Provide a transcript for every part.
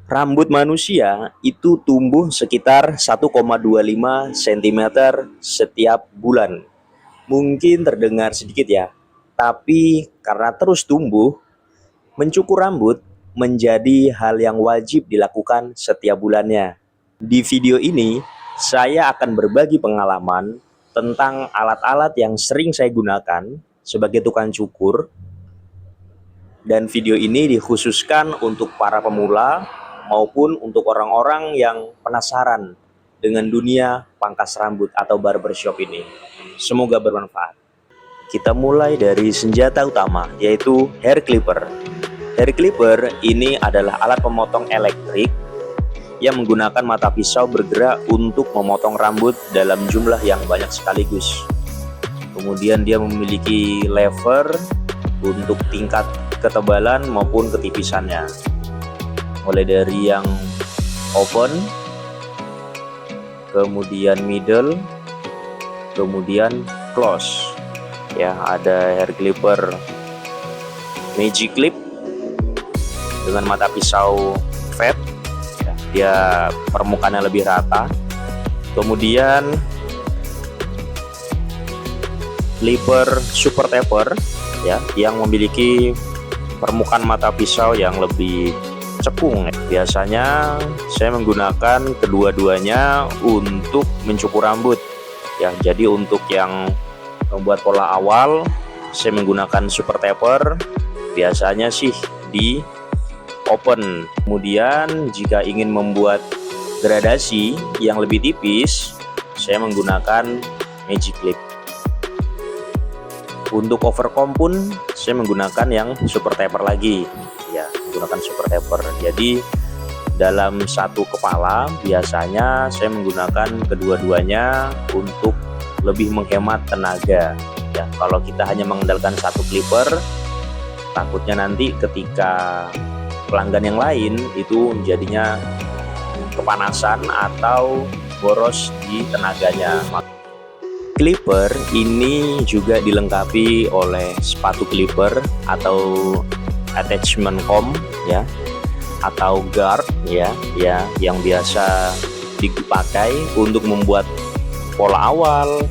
Rambut manusia itu tumbuh sekitar 1,25 cm setiap bulan. Mungkin terdengar sedikit ya, tapi karena terus tumbuh, mencukur rambut menjadi hal yang wajib dilakukan setiap bulannya. Di video ini, saya akan berbagi pengalaman tentang alat-alat yang sering saya gunakan sebagai tukang cukur, dan video ini dikhususkan untuk para pemula maupun untuk orang-orang yang penasaran dengan dunia pangkas rambut atau barbershop ini. Semoga bermanfaat. Kita mulai dari senjata utama, yaitu hair clipper. Hair clipper ini adalah alat pemotong elektrik yang menggunakan mata pisau bergerak untuk memotong rambut dalam jumlah yang banyak sekaligus. Kemudian dia memiliki lever untuk tingkat ketebalan maupun ketipisannya, mulai dari yang open, kemudian middle, kemudian close. Ya, ada hair clipper magic clip dengan mata pisau fat, ya, dia permukaannya lebih rata. Kemudian clipper super taper, ya, yang memiliki permukaan mata pisau yang lebih cekung. Biasanya saya menggunakan kedua-duanya untuk mencukur rambut, ya. Jadi untuk yang membuat pola awal, saya menggunakan super taper, biasanya sih di open. Kemudian jika ingin membuat gradasi yang lebih tipis, saya menggunakan magic clip. Untuk overcomb pun saya menggunakan yang super taper lagi, ya, menggunakan super taper. Jadi dalam satu kepala biasanya saya menggunakan kedua-duanya untuk lebih menghemat tenaga, ya. Kalau kita hanya mengandalkan satu clipper, takutnya nanti ketika pelanggan yang lain itu jadinya kepanasan atau boros di tenaganya. Clipper ini juga dilengkapi oleh sepatu clipper atau attachment comb, ya, atau guard, ya, yang biasa dipakai untuk membuat pola awal,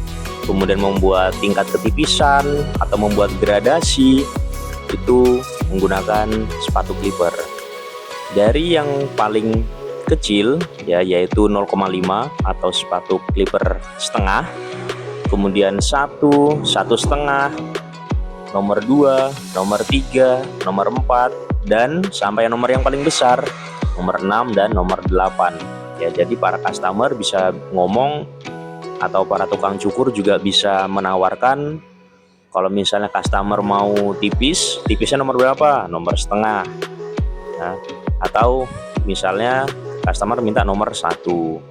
kemudian membuat tingkat ketipisan atau membuat gradasi, itu menggunakan sepatu clipper. Dari yang paling kecil, ya, yaitu 0,5 atau sepatu clipper setengah, kemudian 1, 1,5, nomor 2, nomor 3, nomor 4, dan sampai nomor yang paling besar, nomor 6 dan nomor 8. Ya, jadi para customer bisa ngomong atau para tukang cukur juga bisa menawarkan, kalau misalnya customer mau tipis, tipisnya nomor berapa? Nomor setengah. Nah, atau misalnya customer minta nomor 1.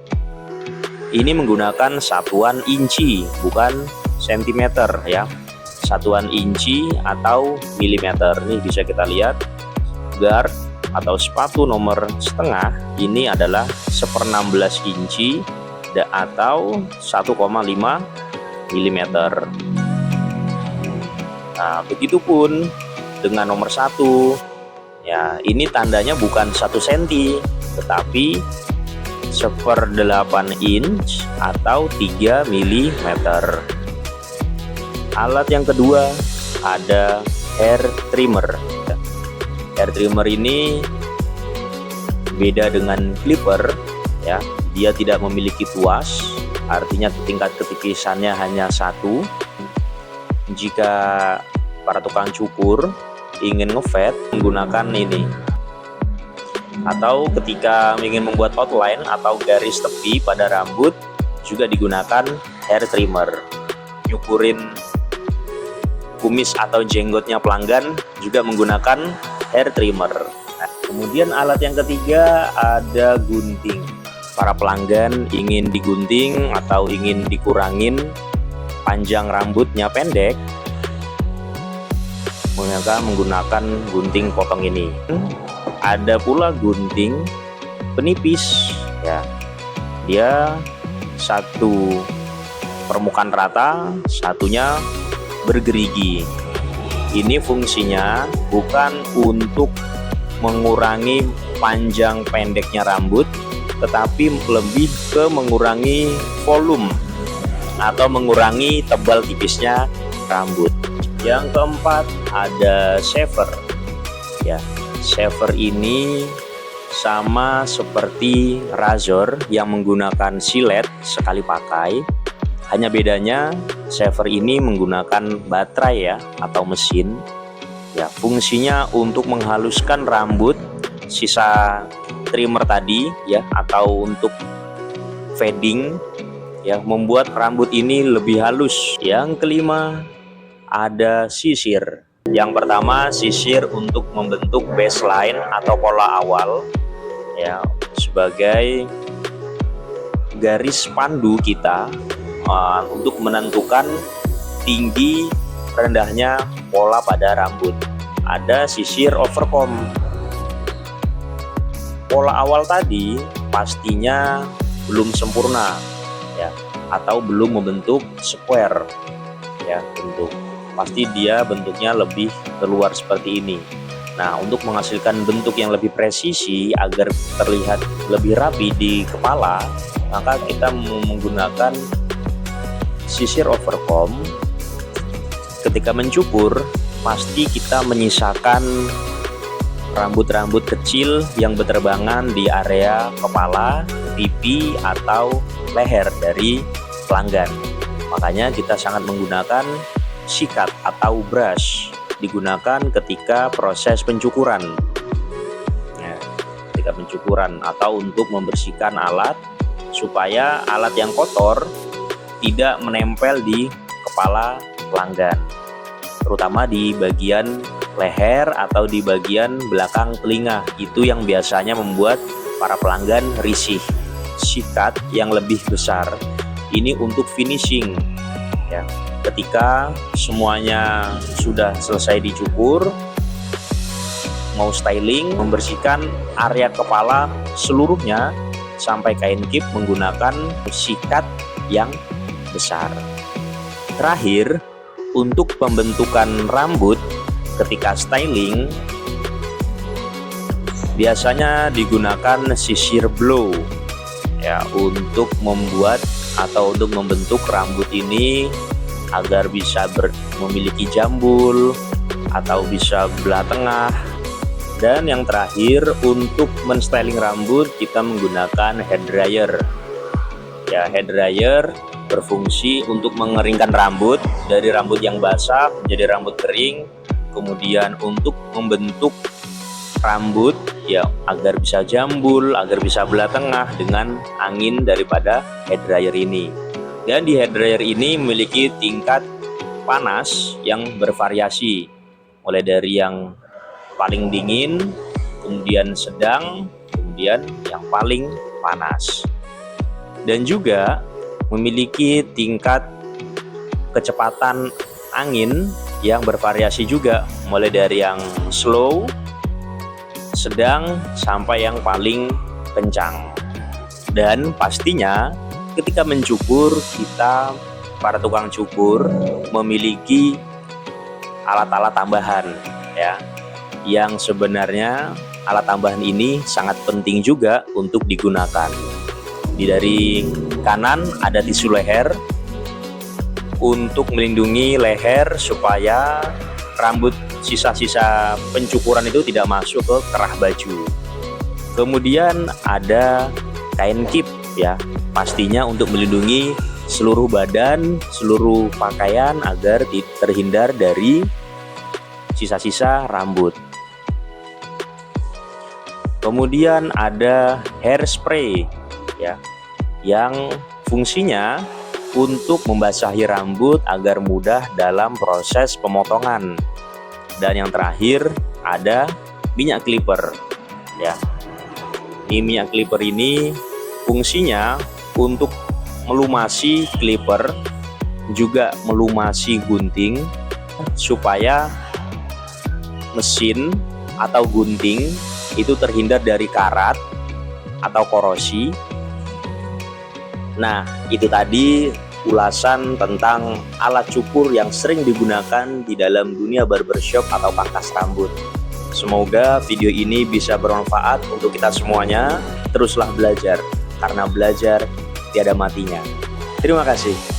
Ini menggunakan satuan inci, bukan sentimeter, ya. Satuan inci atau milimeter. Ini bisa kita lihat, guard atau sepatu nomor setengah ini adalah 1/16 inci atau 1,5 milimeter. Nah, begitupun dengan nomor 1. Ya, ini tandanya bukan 1 cm, tetapi 1/8 inch atau 3 mm. Alat yang kedua ada hair trimmer. Hair trimmer ini beda dengan clipper, ya. Dia tidak memiliki tuas, artinya tingkat ketipisannya hanya 1. Jika para tukang cukur ingin ngefade menggunakan ini, atau ketika ingin membuat outline atau garis tepi pada rambut juga digunakan hair trimmer. Nyukurin kumis atau jenggotnya pelanggan juga menggunakan hair trimmer. Nah, kemudian alat yang ketiga ada gunting. Para pelanggan ingin digunting atau ingin dikurangin panjang rambutnya pendek, mereka menggunakan gunting potong ini. Ada pula gunting penipis, ya. Dia satu permukaan rata, satunya bergerigi. Ini fungsinya bukan untuk mengurangi panjang pendeknya rambut, tetapi lebih ke mengurangi volume atau mengurangi tebal tipisnya rambut. Yang keempat ada shaver ya. Shaver ini sama seperti razor yang menggunakan silet sekali pakai, hanya bedanya shaver ini menggunakan baterai ya atau mesin ya. Fungsinya untuk menghaluskan rambut sisa trimmer tadi ya, atau untuk fading ya, membuat rambut ini lebih halus. Yang kelima ada sisir. Yang pertama, sisir untuk membentuk baseline atau pola awal ya, sebagai garis pandu kita untuk menentukan tinggi rendahnya pola pada rambut. Ada sisir overcomb. Pola awal tadi pastinya belum sempurna ya, atau belum membentuk square ya, pasti dia bentuknya lebih keluar seperti ini. Nah, untuk menghasilkan bentuk yang lebih presisi agar terlihat lebih rapi di kepala, maka kita menggunakan sisir overcomb. Ketika mencukur, pasti kita menyisakan rambut-rambut kecil yang berterbangan di area kepala, pipi, atau leher dari pelanggan. Makanya kita sangat menggunakan sikat atau brush, digunakan ketika proses pencukuran ya, ketika pencukuran atau untuk membersihkan alat supaya alat yang kotor tidak menempel di kepala pelanggan, terutama di bagian leher atau di bagian belakang telinga. Itu yang biasanya membuat para pelanggan risih. Sikat yang lebih besar ini untuk finishing ya. Ketika semuanya sudah selesai dicukur, mau styling, membersihkan area kepala seluruhnya sampai kain kip menggunakan sikat yang besar. Terakhir, untuk pembentukan rambut ketika styling biasanya digunakan sisir blow ya, untuk membuat atau untuk membentuk rambut ini agar bisa memiliki jambul atau bisa belah tengah. Dan yang terakhir, untuk menstyling rambut kita menggunakan hair dryer ya. Hair dryer berfungsi untuk mengeringkan rambut dari rambut yang basah menjadi rambut kering, kemudian untuk membentuk rambut ya agar bisa jambul, agar bisa belah tengah dengan angin daripada hair dryer ini. Dan di hair dryer ini memiliki tingkat panas yang bervariasi, mulai dari yang paling dingin, kemudian sedang, kemudian yang paling panas. Dan juga memiliki tingkat kecepatan angin yang bervariasi juga, mulai dari yang slow, sedang, sampai yang paling kencang. Dan pastinya ketika mencukur, kita para tukang cukur memiliki alat-alat tambahan ya, yang sebenarnya alat tambahan ini sangat penting juga untuk digunakan. Dari kanan ada tisu leher untuk melindungi leher supaya rambut sisa-sisa pencukuran itu tidak masuk ke kerah baju. Kemudian ada kain kip ya, pastinya untuk melindungi seluruh badan, seluruh pakaian agar terhindar dari sisa-sisa rambut. Kemudian ada hairspray ya, yang fungsinya untuk membasahi rambut agar mudah dalam proses pemotongan. Dan yang terakhir ada minyak clipper ya. Ini minyak clipper ini fungsinya untuk melumasi clipper, juga melumasi gunting supaya mesin atau gunting itu terhindar dari karat atau korosi. Nah, itu tadi ulasan tentang alat cukur yang sering digunakan di dalam dunia barbershop atau pangkas rambut. Semoga video ini bisa bermanfaat untuk kita semuanya. Teruslah belajar, karena belajar tiada matinya. Terima kasih.